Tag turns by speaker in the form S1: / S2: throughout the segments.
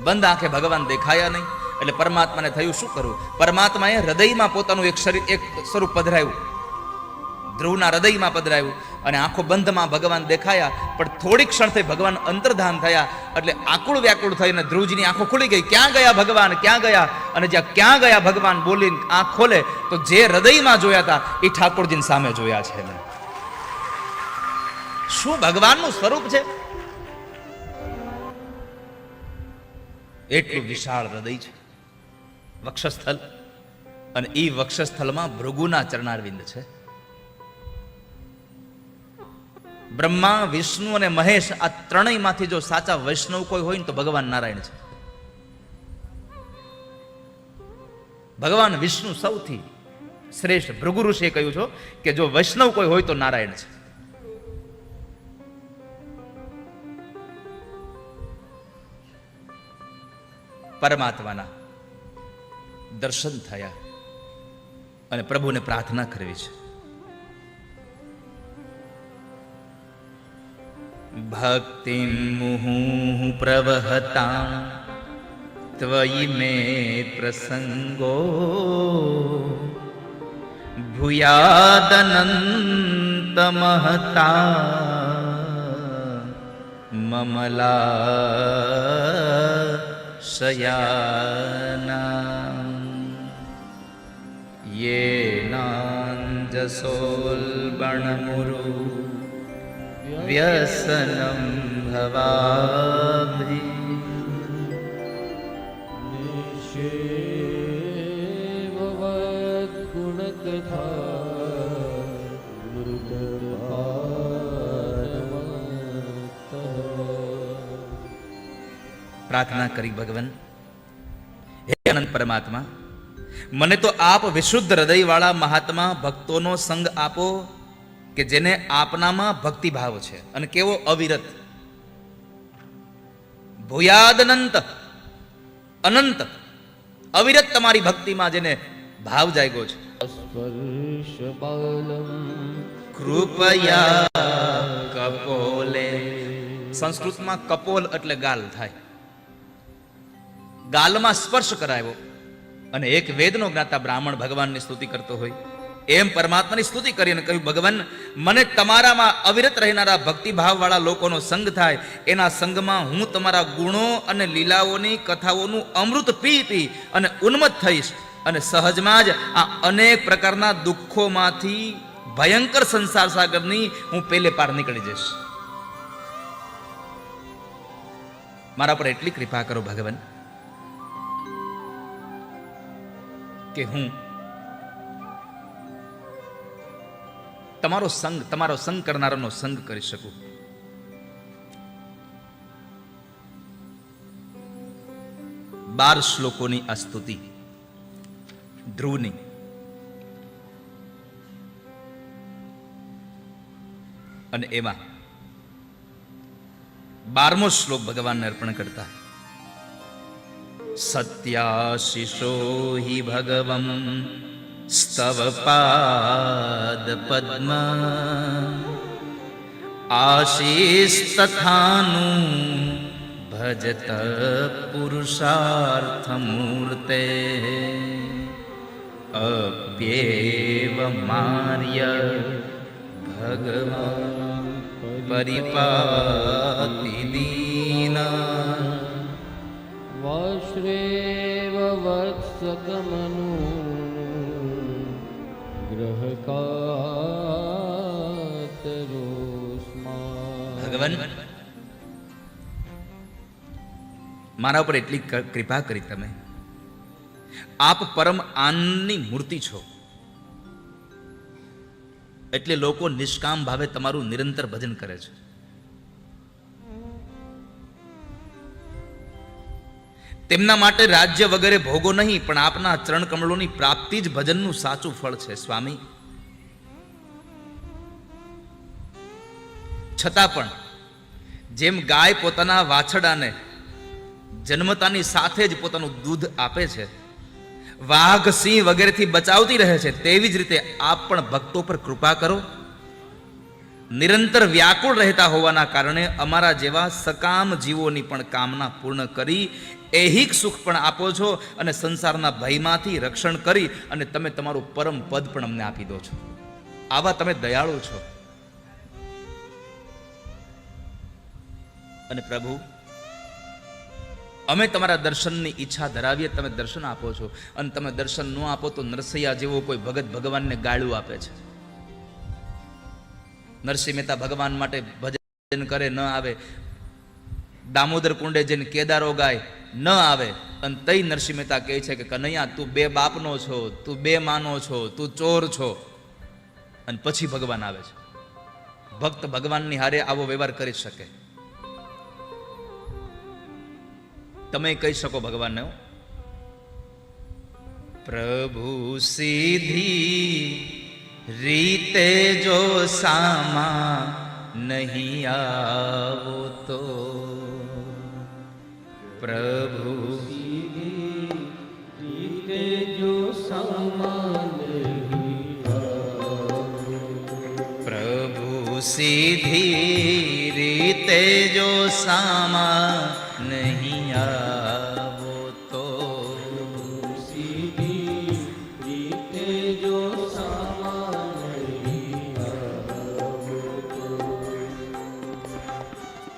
S1: બંધ આંખે ભગવાન દેખાયા નહીં. એટલે પરમાત્માને થયું શું કરવું? પરમાત્માએ હૃદયમાં પોતાનું એક સ્વરૂપ પધરાયું, ધ્રુવના હૃદયમાં પધરાયું અને આંખો બંધમાં ભગવાન દેખાયા. પણ થોડીક ક્ષણ થઈ ભગવાન અંતર્ધાન થયા એટલે આકુળ વ્યાકુળ થઈને ધ્રુવજીની આંખો ખુલી ગઈ. ક્યાં ગયા ભગવાન, ક્યાં ગયા? અને જ્યાં ક્યાં ગયા ભગવાન બોલીને આંખ ખોલે તો જે હૃદયમાં જોયા હતા એ ઠાકોરજીની સામે જોયા છે. શું ભગવાનનું સ્વરૂપ છે! એટલું વિશાળ હૃદય છે, વક્ષસ્થલ, અને એ વક્ષસ્થલમાં ભૃગુના ચરણારવિંદ છે. બ્રહ્મા, વિષ્ણુ અને મહેશ આ ત્રણેયમાંથી જો સાચા વૈષ્ણવ કોઈ હોય ને તો ભગવાન નારાયણ છે. ભગવાન વિષ્ણુ સૌથી શ્રેષ્ઠ. ભૃગુ ઋષિએ કહ્યું છે કે જો વૈષ્ણવ કોઈ હોય તો નારાયણ છે. પરમાત્માના દર્શન થયા અને પ્રભુને પ્રાર્થના કરવી છે. ભક્તિ મુહુ પ્રવહતા ત્વયિ મે પ્રસંગો ભૂયાદનંત મહતા મમલા શયાના યેનાંજસોલ્બણમુરુ વ્યસનમ ભવાભિ
S2: નિષેવવદ ગુણકથા
S1: પ્રાર્થના કરી, ભગવાન હે અનંત પરમાત્મા, મને તો આપ વિશુદ્ધ હૃદયવાળા મહાત્મા ભક્તોનો સંગ આપો કે જેને આપનામાં ભક્તિભાવ છે અને કેવો અવિરત. ભૂયાદનંત, અનંત અવિરત તમારી ભક્તિમાં જેને ભાવ જાગ્યો છે.
S2: સ્પર્શ બાલમ
S1: કૃપયા કપોલે. સંસ્કૃતમાં કપોલ એટલે ગાલ થાય. ગાલમાં સ્પર્શ કરાયો અને એક વેદનો જ્ઞાતા બ્રાહ્મણ ભગવાનની સ્તુતિ કરતો હોય એમ પરમાત્માની સ્તુતિ કરીને કહ્યું, ભગવાન મને તમારામાં અવિરત રહેનારા ભક્તિભાવ વાળા લોકોનો સંગ થાય, એના સંગમાં હું તમારા ગુણો અને લીલાઓની કથાઓનું અમૃત પી પી અને ઉન્મત્ત થઈશ અને સહજમાં જ આ અનેક પ્રકારના દુઃખોમાંથી ભયંકર સંસાર સાગરની હું પેલે પાર નીકળી જઈશ. મારા પર એટલી કૃપા કરો ભગવાન કે હું તમારો સંગ કરનારાનો સંગ કરી શકું. બાર શ્લોકોની આ સ્તુતિ ધ્રુવની. અને એમાં 12મો શ્લોક ભગવાનને અર્પણ કરતા, સત્યાશિષો હિ ભગવં સ્તવ પાદ પદ્મ આશીષ તથાનું ભજત પુરુષાર્થ મૂર્તે અપ્યેવ માર્ય ભગવાન પરિપાતિ દીના
S2: વાશ્રેવ વત્સકમનુ ગ્રહકાતરોસ્મા.
S1: ભગવાન મારા ઉપર એટલી કૃપા કરી તમે. આપ પરમ આનંદની મૂર્તિ છો એટલે લોકો નિષ્કામ ભાવે તમારું નિરંતર ભજન કરે છે. તેમના માટે રાજ્ય વગેરે ભોગો નહીં, પણ આપના ચરણ કમળોની પ્રાપ્તિ જ ભજનનું સાચું ફળ છે. સ્વામી, છતાં પણ જેમ ગાય પોતાના વાછડાને જન્મતાની સાથે જ પોતાનું દૂધ આપે છે, વાઘ સિંહ વગેરેથી બચાવતી રહે છે, તેવી જ રીતે આપ પણ ભક્તો પર કૃપા કરો નિરંતર વ્યાકુળ રહેતા હોવાના કારણે અમારા જેવા સકામ જીવોની પણ કામના પૂર્ણ કરી ऐहिक सुख पण आपो छो અને સંસારના ભયમાંથી રક્ષણ કરી અને તમે તમારું પરમ પદ પણ અમને આપી દો છો. આવા તમે દયાળુ છો. અને પ્રભુ, અમે તમારા દર્શનની ઈચ્છા ધરાવીએ, તમે દર્શન આપો છો, અને તમે દર્શન ન આપો તો નરસૈયા જેવો કોઈ ભગત ભગવાનને ગાળું આપે છે. નરસિંહ મહેતા ભગવાન માટે ભજન કરે ન આવે, દામોદર કુંડે જઈને કેદારો ગાય ન આવે, અને તઈ નરસિંહ મહેતા કહે છે કે કનૈયા તું બે બાપનો છો, તું બે માનો છો, તું ચોર છો, અને પછી ભગવાન આવે છે. ભક્ત ભગવાનની હારે આવો વ્યવહાર કરી શકે? તમે કહી શકો ભગવાનને, પ્રભુ સીધી રીતે જો સામા નહીં આવો તો, પ્રભુ
S2: રીતે જો સામા નહીં આવો,
S1: પ્રભુ સીધી રીતે જો સામા નહીં આવો તો,
S2: સીધી રીતે જો સામા નહીં આવો તો,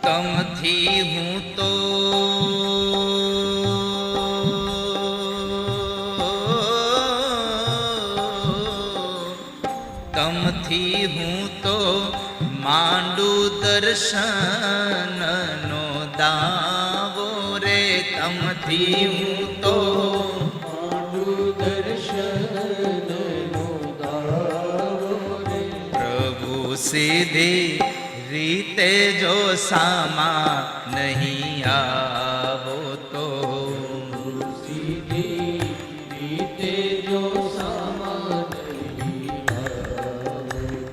S1: તમથી હું તો તમથી હું તો માંડું દર્શનનો દાવો રે, તમથી હું તો
S2: માંડું દર્શનનો દાવો રે,
S1: પ્રભુ સીધી રીતે જો સામા નહીં આવો તો,
S2: સીધી રીતે જો સામા નહીં આવો તો,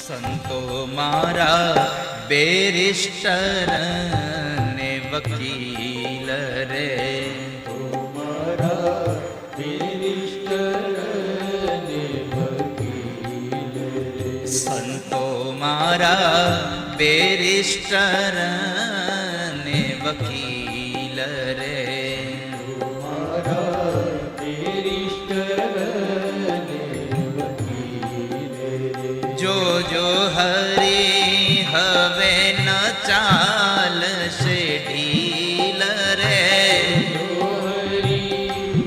S1: સંતો મારા બેરિસ્ટર ને વકીલ રે,
S2: મારા બેરિસ્ટર ને વકીલ રે,
S1: સંતો મારા બેરિસ્ટર ને વકીલ રે,
S2: મારા બેરિસ્ટર ને વકીલ રે,
S1: જો જો હરી હવે ન ચાલશે ઢીલ રે,
S2: હરી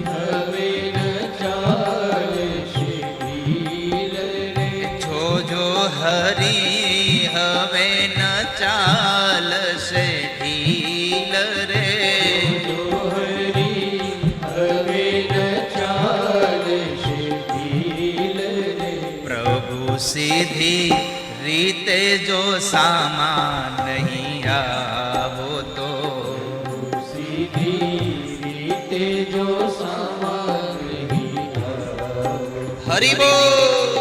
S2: હવે ન ચાલશે ઢીલ રે,
S1: જો જો હરી હવે ન ચાલશે ઢીલ રે,
S2: હરી હવે ન ચાલશે ઢીલ રે,
S1: પ્રભુ સીધી રીતે જો સામા નહીં આવો તો,
S2: સીધી રીતે જો સામા નહીં આવો,
S1: હરિ બોલ.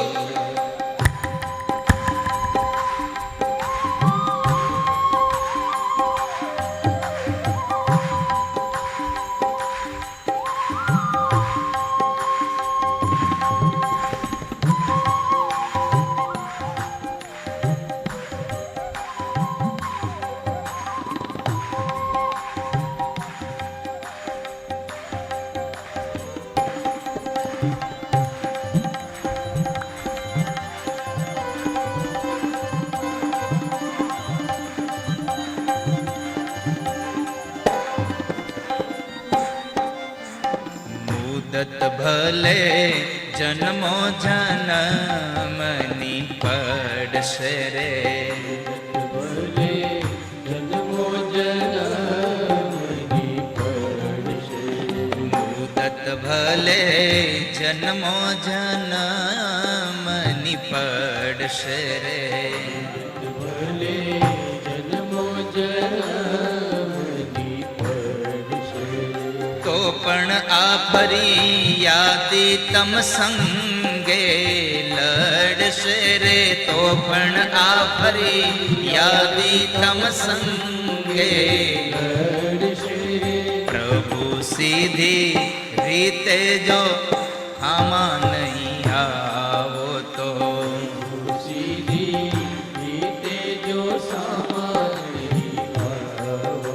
S1: મુદત ભલે જન્મો જન્મની પડશે રે,
S2: ભલે
S1: ભલે જન્મો જન્મની પડશે રે,
S2: ભલે જન્મો જન્મની પડશે,
S1: તો પણ આ ફરિયાદી તમ સંગે લડશે રે, તો પણ આ ફરિયાદી તમ સંગે
S2: લડશે રે.
S1: પ્રભુ સીધી રીતે જો આમાં નહીં આવો તો,
S2: સીધી રીતે જો સામાન્ય આવો,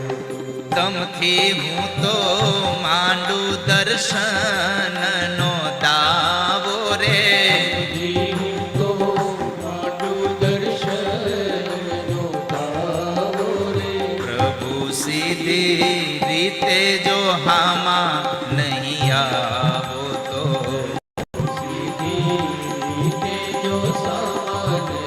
S1: તમથી હું તો માંડું દર્શનનો દાવો રે,
S2: હું તો માંડું દર્શનનો દાવો રે.
S1: પ્રભુ સીધી રીતે જો હામાં નહીં આવો તો,
S2: સીધી રીતે જો સામાન્ય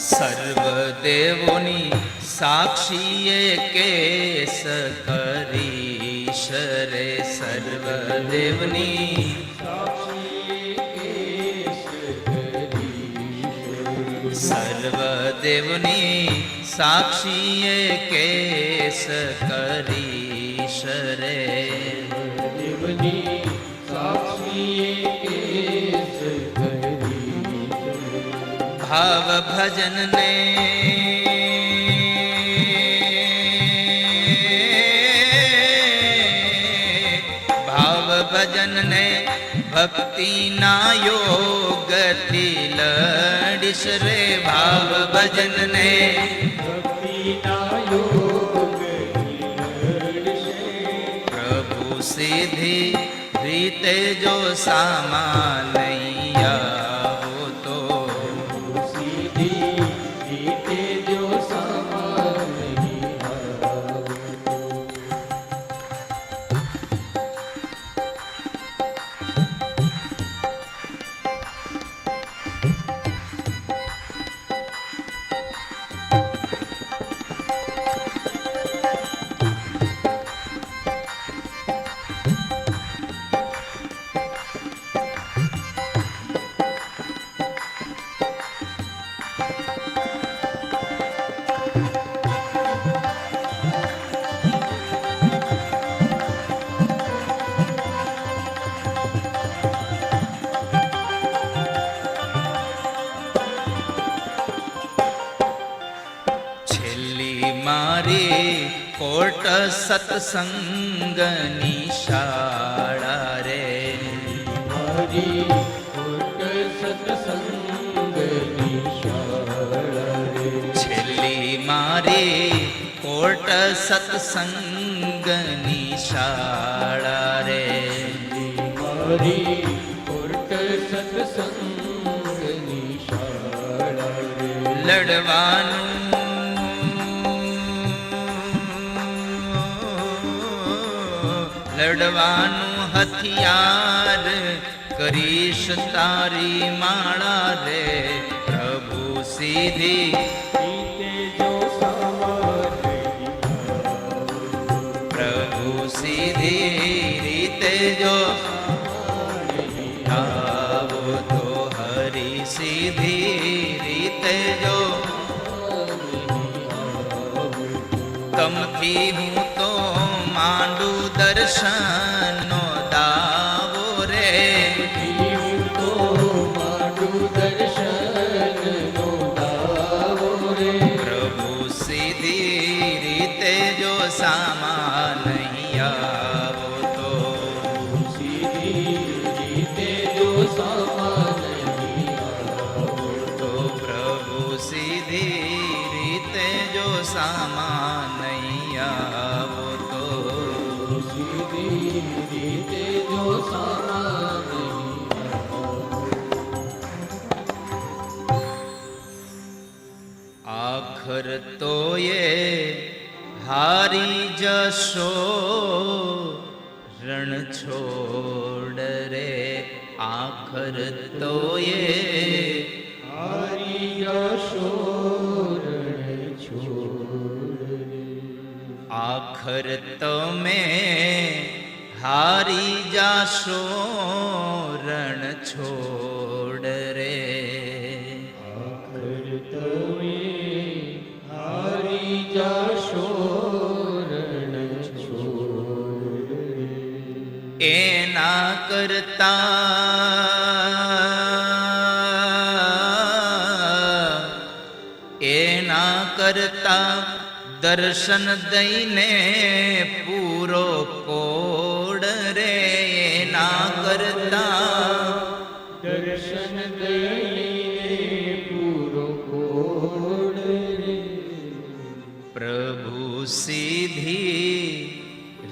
S1: સર્વદેવોની સાક્ષીએ કેસ કરીશ રે, સર્વદેવની સર્વદેવની સાક્ષીએ કેસ કરીશ રે,
S2: દેવની સાક્ષીએ કેસ કરી,
S1: ભાવ ભજનને ભાવ ભજનને ભક્તિના યોગથી લડીશ રે, ભાવ ભજનને
S2: ભક્તિના યોગથી લડશે,
S1: પ્રભુ સીધી રીતે જો સામા નહીં આવો તો,
S2: સીધી રીતે જો સામાન્ય આવો,
S1: છેલ્લી મારી કોટ સત્સંગની શાળા રે,
S2: મારી ખોટ સત્સંગની શાળા રે,
S1: છેલ્લી મારી કોટ સત્સંગની શાળા રે,
S2: મારી ખોટ સત્સંગની શાળા રે.
S1: લડવાનું લડવાનું હથિયાર કરીશ તારી માળા રે, પ્રભુ સીધી
S2: રીતે જો સામાન્ય
S1: પ્રભુ સીધી રીતે જો આવો તો, હરી સીધી રીતે જો તમથી હું તો માંડું દર્શનનો દાવો રે,
S2: હું તો માંડું દર્શનનો દાવો રે.
S1: પ્રભુ સીધી રીતે જો સામા નહીં આવો તો,
S2: સીધી રીતે જો સામા નહીં આવો
S1: તો પ્રભુ સીધી રીતે જો સામા નહીં આવો તો
S2: સીધી રીતે જો સામા નહીં આવો
S1: આખર તો એ હારી જશો રણ છોડ રે આખર તો એ
S2: હારી જશો રણ છોડ રે
S1: આખર તમે હારી જાશો રણ છોડ રે
S2: આખર તમે હારી જશો રણ છોડ રે
S1: એના કરતા દર્શન દઈને પૂરો કોડ રે એના કરતા
S2: દર્શન દઈને પૂરો કોડ રે
S1: પ્રભુ સીધી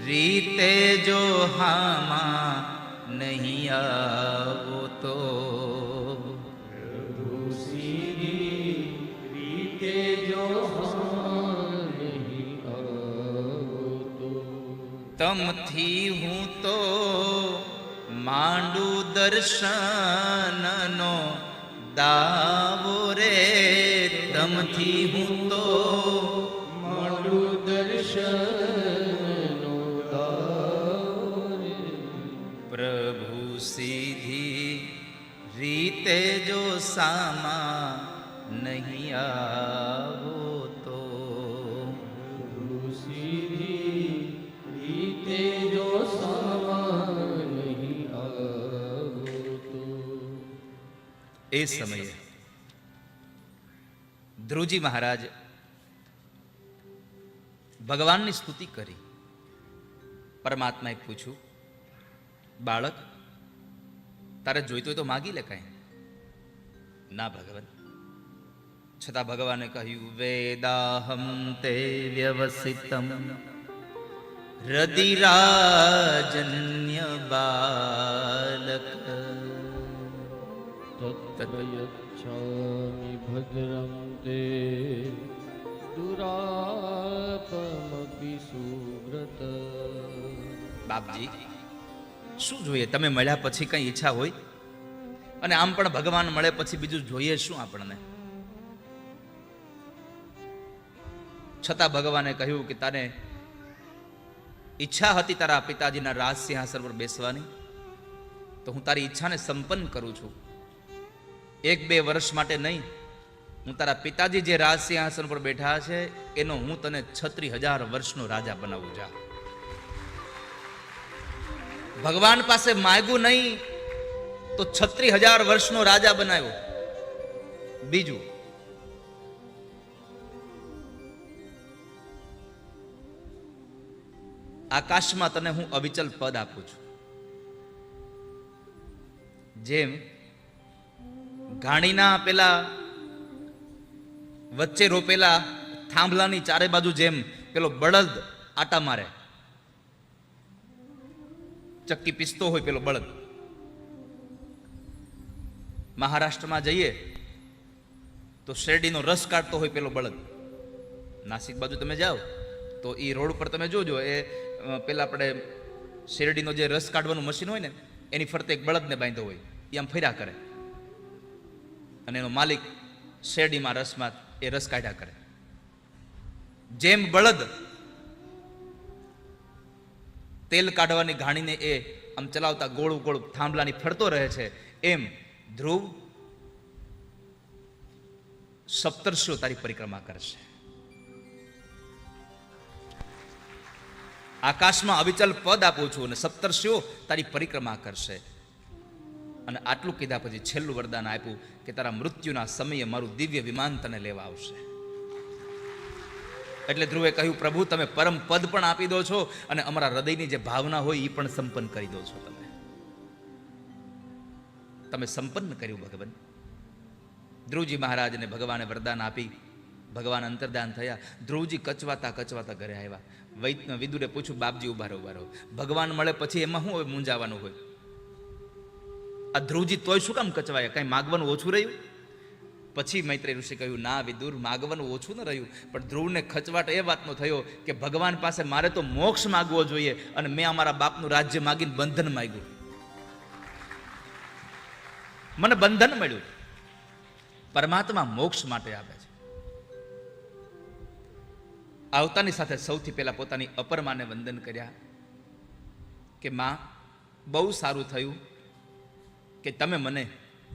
S1: રીતે જો હામાં નહીં આવો તો
S2: પ્રભુ સીધી રીતે જો નહીં આવો તો
S1: તમથી હું તો માંડું દર્શનનો દાવો રે તમથી હું તો
S2: માંડું દર્શનનો દાવો રે
S1: પ્રભુ સીધી રીતે જો સામા નહીં આવો તો
S2: પ્રભુ સીધી રીતે જો સામા નહીં આવો તો
S1: એ સમયે ધ્રુવજી મહારાજ ભગવાનની સ્તુતિ કરી. પરમાત્માએ પૂછ્યું, બાળક તારે જોઈતું હોય તો માગી લે કાંઈ. ના ભગવાન. છતાં ભગવાને કહ્યું, વેદાહમ તે વ્યવસિતમ રદિરાજન્ય બાલક
S2: તત્રયચ્છામિ ભદ્રં તે દુરાપમપી સુવ્રત.
S1: બાપજી શું જોઈએ? તમે મળ્યા પછી કઈ ઈચ્છા હોય? અને આમ પણ ભગવાન મળે પછી બીજું જોઈએ શું આપણને? છતાં ભગવાને કહ્યું કે તારે ઈચ્છા હતી તારા પિતાજીના રાજ સિંહાસન પર બેસવાની, તો હું તારી ઈચ્છાને સંપન્ન કરું છું. 1-2 વર્ષ માટે નહીં, હું તારા પિતાજી જે રાજ સિંહાસન પર બેઠા છે એનો હું તને 36,000 વર્ષનો રાજા બનાવું. જા. ભગવાન પાસે માગ્યું નહીં તો 36,000 વર્ષનો રાજા બનાવ્યો. બીજું, આકાશમાં તને હું અવિચલ પદ આપું છું. જેમ ઘાણીના પેલા વચ્ચે રોપેલા થાંભલાની ચારે બાજુ જેમ પેલો બળદ આટા મારે, ચક્કી પીસતો હોય પેલો બળદ. મહારાષ્ટ્રમાં જઈએ તો શેરડીનો રસ કાઢતો હોય પેલો બળદ. નાસિક બાજુ તમે જાઓ તો એ રોડ પર તમે જોજો, એ પેલા આપણે શેરડીનો જે રસ કાઢવાનું મશીન હોય ને એની ફરતે એક બળદને બાંધ્યો હોય, એ આમ ફર્યા કરે અને એનો માલિક શેરડીમાં રસમાં એ રસ કાઢ્યા કરે. જેમ બળદ તેલ કાઢવાની ઘાણીને એ આમ ચલાવતા ગોળ ગોળ થાંભલાની ફરતો રહે છે, એમ ધ્રુવ સપ્તર્ષિઓ તારી પરિક્રમા કરશે. આકાશમાં અવિચલ પદ આપું છું અને સપ્તર્ષિઓ તારી પરિક્રમા કરશે. અને આટલું કીધા પછી છેલ્લું વરદાન આપ્યું કે તારા મૃત્યુના સમયે મારું દિવ્ય વિમાન તને લેવા આવશે. એટલે ધ્રુવે કહ્યું, પ્રભુ તમે પરમ પદ પણ આપી દો છો અને અમારા હૃદયની જે ભાવના હોય એ પણ સંપન્ન કરી દો છો. તમે તમે સંપન્ન કર્યું ભગવાન. ધ્રુવજી મહારાજને ભગવાને વરદાન આપી, ભગવાન અંતર્ધાન થયા. ધ્રુવજી કચવાતા કચવાતા ઘરે આવ્યા. વિદુરે પૂછ્યું, બાપજી ઉભા રહો. ભગવાન મળે પછી એમાં શું હોય, મૂંઝાવાનું હોય? આ ધ્રુવજી તોય શું કામ કચવાયા? કાંઈ માગવાનું ઓછું રહ્યું? પછી મૈત્રેય ઋષિ કહ્યું, ના વિદુર, માગવાનું ઓછું ન રહ્યું, પણ ધ્રુવને ખચવાટ એ વાતનો થયો કે ભગવાન પાસે મારે તો મોક્ષ માગવો જોઈએ, અને મેં અમારા બાપનું રાજ્ય માગીને બંધન માગ્યું. મને બંધન મળ્યું. પરમાત્મા મોક્ષ માટે આપે છે. આવતાની સાથે સૌથી પહેલા પોતાની અપર માને વંદન કર્યા કે માં, બહુ સારું થયું કે તમે મને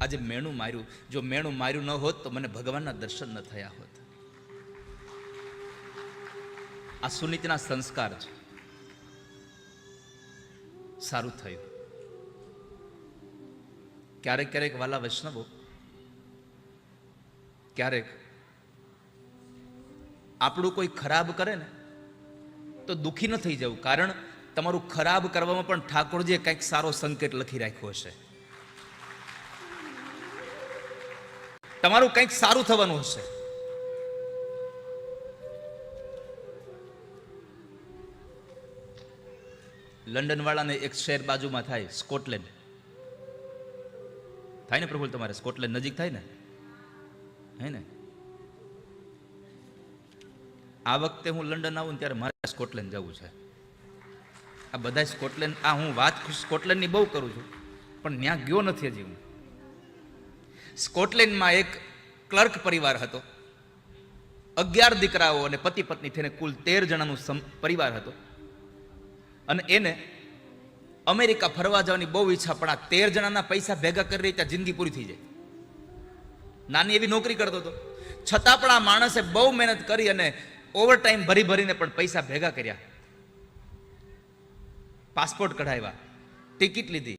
S1: આજે મેણું માર્યું. જો મેણું માર્યું ન હોત તો મને ભગવાનના દર્શન ન થયા હોત. આ સુનીતિના સંસ્કાર છે. સારું થયું. ક્યારેક ક્યારેક વાલા વૈષ્ણવો, ક્યારેક આપણું કોઈ ખરાબ કરે ને તો દુઃખી ન થઈ જવું, કારણ તમારું ખરાબ કરવામાં પણ ઠાકોરજીએ કંઈક સારો સંકેત લખી રાખ્યો હશે. તમારું કંઈક સારું થવાનું હશે. લંડન વાળાને એક શહેર બાજુમાં થાય, સ્કોટલેન્ડ થાય ને પ્રભુ? તમારે સ્કોટલેન્ડ નજીક થાય ને, હે ને? આ વખતે હું લંડન આવું ને ત્યારે મારે સ્કોટલેન્ડ જવું છે. આ બધા સ્કોટલેન્ડ, આ હું વાત સ્કોટલેન્ડની બહુ કરું છું, પણ ત્યાં ગયો નથી હજી હું. સ્કોટલેન્ડમાં એક ક્લર્ક પરિવાર હતો. 11 દીકરાઓ અને પતિ પત્ની થઈને કુલ 13 જણાનું પરિવાર હતો. અને એને અમેરિકા ફરવા જવાની બહુ ઈચ્છા, પણ આ 13 જણાના પૈસા ભેગા કરી રહી ત્યાં જિંદગી પૂરી થઈ જાય. નાની એવી નોકરી કરતો હતો, છતાં પણ આ માણસે બહુ મહેનત કરી અને ઓવર ટાઈમ ભરીને પણ પૈસા ભેગા કર્યા. પાસપોર્ટ કઢાવ્યા, ટિકિટ લીધી,